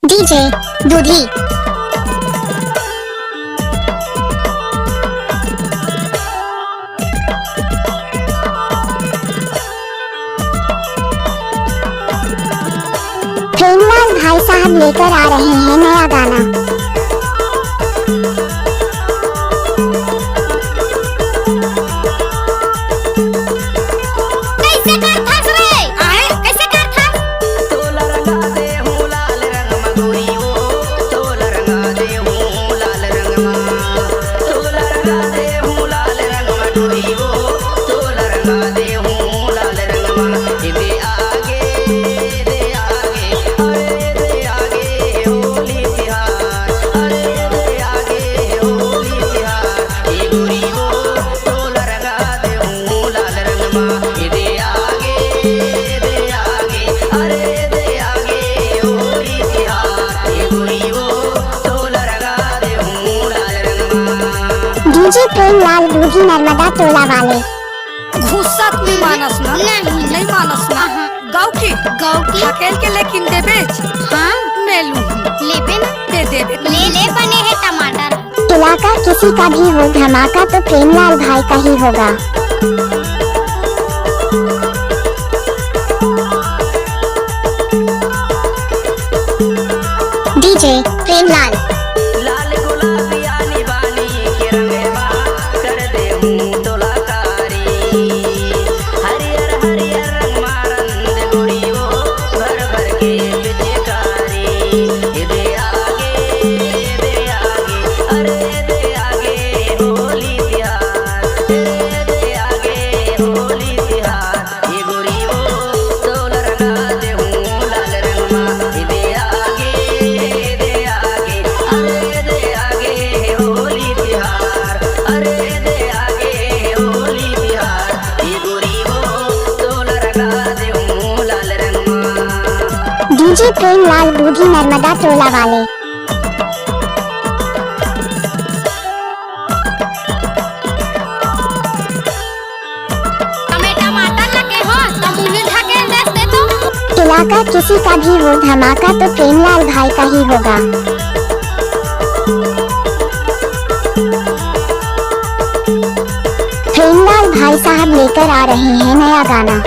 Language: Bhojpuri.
डीजे दूधी। प्रेमलाल भाई साहब लेकर आ रहे हैं नया गाना। डीजे प्रेमलाल दूधी नर्मदा टोला वाले। घुसत नहीं मानस ना, नहीं मानस ना। गाँव की अकेल के लेकिन दे बेच। हाँ मैं लूँ लेबे ना, दे दे ले बने हैं टमाटर। इलाका किसी का भी हो, धमाका तो प्रेमलाल भाई का ही होगा। डीजे प्रेमलाल। लाल गुलाबी आनी बानी के रंगवा कर दे हूँ तोलाकारी। हरियर हरियर रंग मारंद गोरियो भर भर के पिचकारी। दे आगे अरे दे आगे होली तिहार। दे आगे होली तिहार। ये गोरियो तोल रंगा दे हूँ लाल रंगमा। दे आगे अरे दे आगे होली तिहार। अरे दे आगे होली तिहार। ये गोरियो तोल रंगा दे हूँ लाल रंगमा। डीजे प्रेमलाल दूधी नर्मदा टोला वाले। इलाका किसी का भी हो, धमाका तो प्रेमलाल भाई का ही होगा। प्रेमलाल भाई साहब लेकर आ रहे हैं नया गाना।